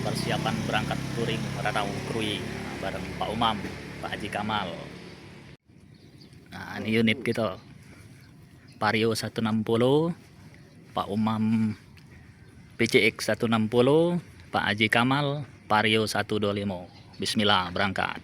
persiapan berangkat touring Ranau Krui bareng Pak Umam, Pak Haji Kamal. Nah, ini unit kita. Vario 160, Pak Umam PCX 160, Pak Haji Kamal Vario 125. Bismillah, berangkat.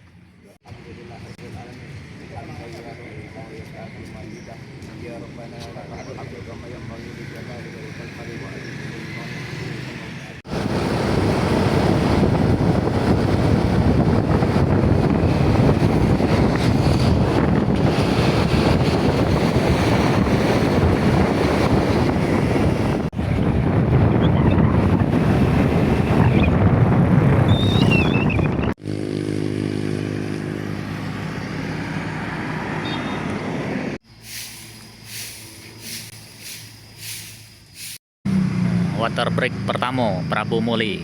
Water break pertama Prabu Muli.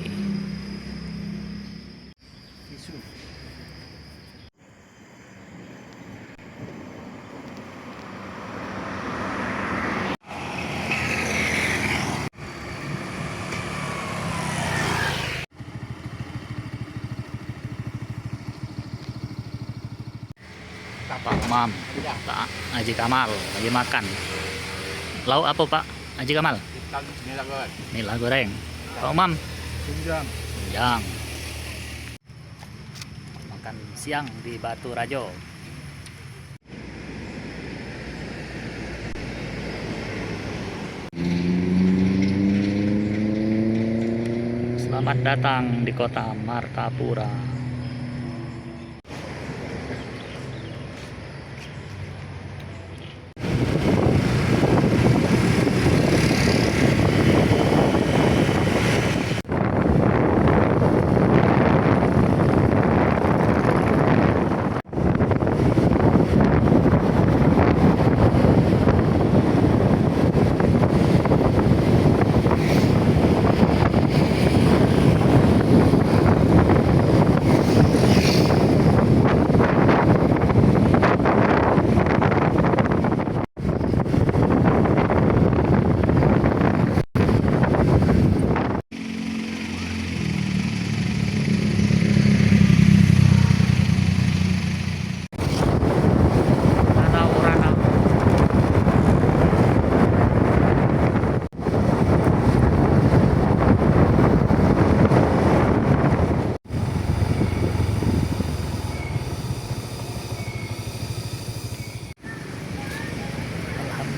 Pak Umam, Pak Haji Kamal lagi makan. Lauk apa Pak Haji Kamal? Nila goreng. Pak Umam? Tunjang. Makan siang di Batu Rajo. Selamat datang di kota Martapura.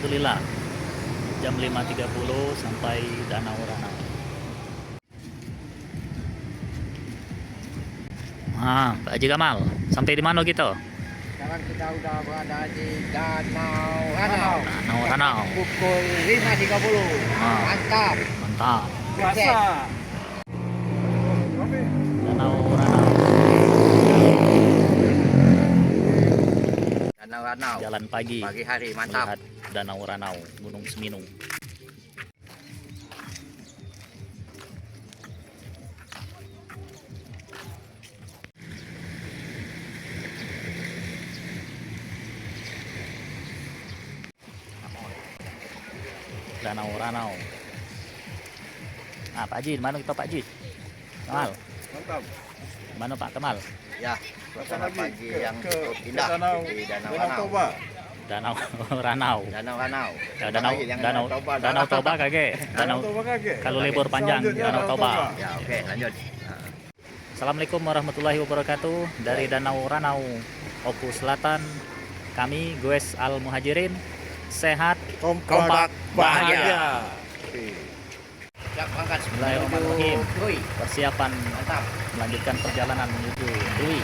Alhamdulillah, jam 5.30 sampai Danau Ranau. Pak Haji Kamal, sampai di mana kita? Sekarang kita udah berada di Danau Ranau. Danau Ranau. Pukul 5.30. Mantap. Mantap. Puasa. Danau Ranau. Danau Ranau. Jalan pagi. Pagi hari mantap. Melihat Danau Ranau, Gunung Seminung. Danau Ranau. Pak Haji, di mana kita Pak Haji? Kamal. Mantap. Mana Pak Kamal? Ya, suasana pagi yang cukup indah di Danau Ranau. Danau Ranau. Danau Ranau. Ya, Danau Toba kage. Kalau libur panjang Danau Toba. Ya, oke, lanjut. Assalamualaikum warahmatullahi wabarakatuh. Dari Danau Ranau, Oku Selatan. Kami Goes Al Muhajirin. Sehat, kompak, bahagia. Siap berangkat. Bismillahirrahmanirrahim. Krui. Persiapan Mantap. melanjutkan perjalanan menuju Krui.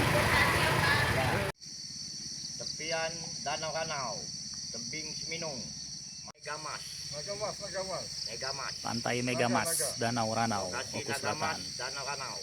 Tepian Danau Ranau, tebing Seminung, Megamas. Pantai Megamas, Danau Ranau, Lokasi Oku Selatan. Megamas, Danau Ranau.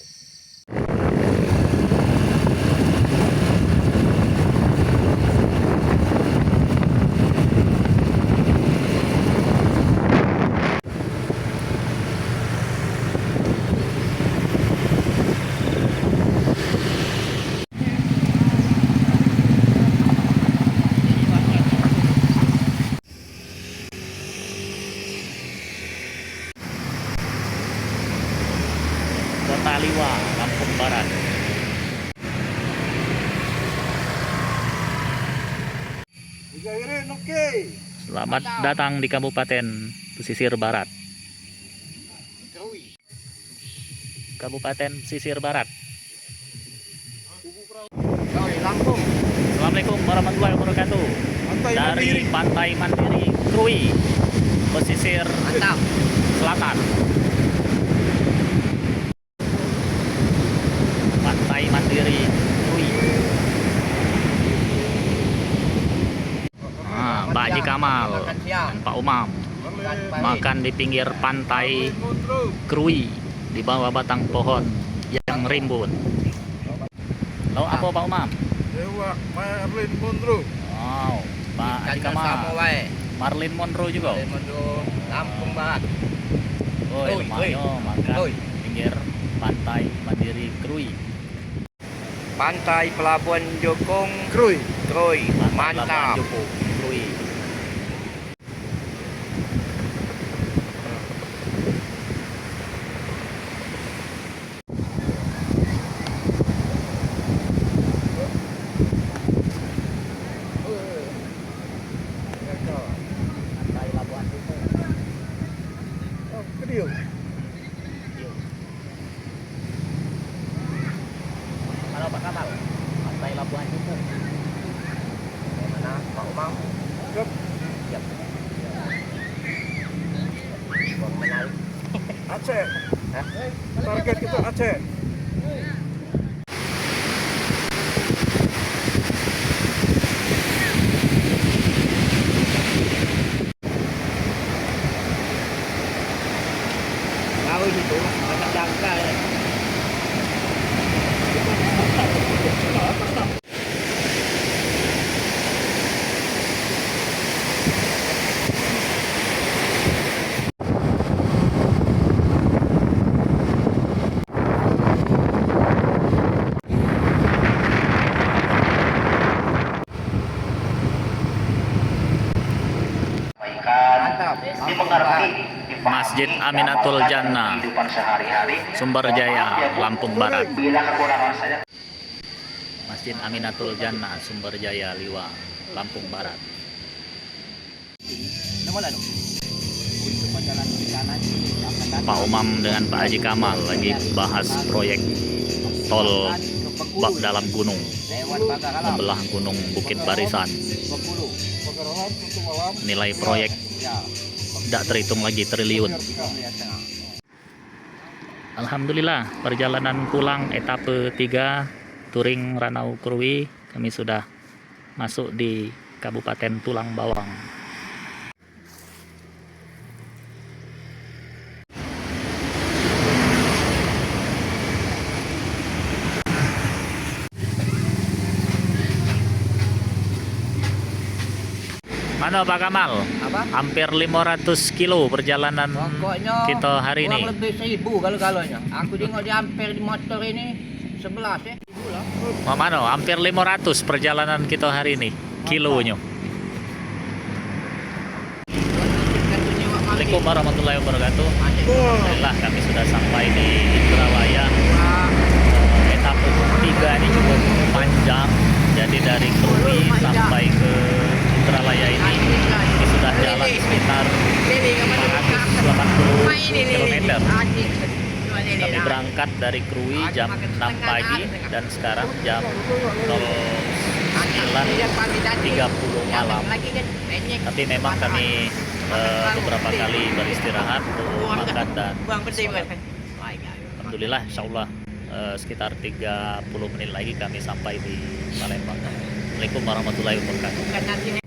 Kota Liwa, Lampung Barat. Selamat datang di Kabupaten Pesisir Barat. Kabupaten Pesisir Barat. Lampung. Assalamualaikum warahmatullahi wabarakatuh. Dari Pantai Mandiri Krui, pesisir Mantap. selatan. Pantai Mandiri Krui. Pak Haji Kamal dan Pak Umam makan di pinggir pantai Krui di bawah batang pohon yang rimbun. Lalu apa Pak Umam? Dewa Marlin Monroe. Wow, Pak Haji Kamal. Marlin Monroe juga. Lampung Barat. Oh, lumayan makan pinggir pantai Mandiri Krui. Pantai Pelabuhan Jokong. Krui. Mantap. Krui. Pantai Labuan Jukung. Oh, Kedil. Halo Pak Kamal, Pantai Labuan Jukung. Mana Pak Umam? Siap. Siap. Buang Menal. Aceh. Hah? Target kita Aceh. Tahu itu banyak jangka ya. Mantap. Masjid Aminatul Jannah, Sumber Jaya, Lampung Barat. Masjid Aminatul Jannah, Sumber Jaya, Liwa, Lampung Barat. Pak Umam dengan Pak Haji Kamal lagi bahas proyek tol bak dalam gunung, membelah gunung Bukit Barisan. Nilai proyek tidak terhitung lagi, triliun. Alhamdulillah, perjalanan pulang etape 3 touring Ranau Krui kami sudah masuk di Kabupaten Tulang Bawang. Mana Pak Kamal? Apa? Hampir 500 kilo perjalanan Pokoknya kita hari ini. kurang lebih 1000 kalau-kalanya. Aku tengok dia hampir di motor ini 11 ya. Oh, mana? Hampir 500 perjalanan kita hari ini. Kilonya. Assalamualaikum warahmatullahi wabarakatuh. Alhamdulillah kami sudah sampai di Indralaya. Etape 3 ini cukup panjang. Jadi dari Krui sampai ke Indralaya ini sudah jalan sekitar 480 km. Kami berangkat dari Krui jam 6 pagi dan sekarang jam 09.30 malam. Tapi memang kami beberapa kali beristirahat untuk makan dan sholat. Alhamdulillah, insya Allah sekitar 30 menit lagi kami sampai di Palembang. Assalamualaikum warahmatullahi wabarakatuh.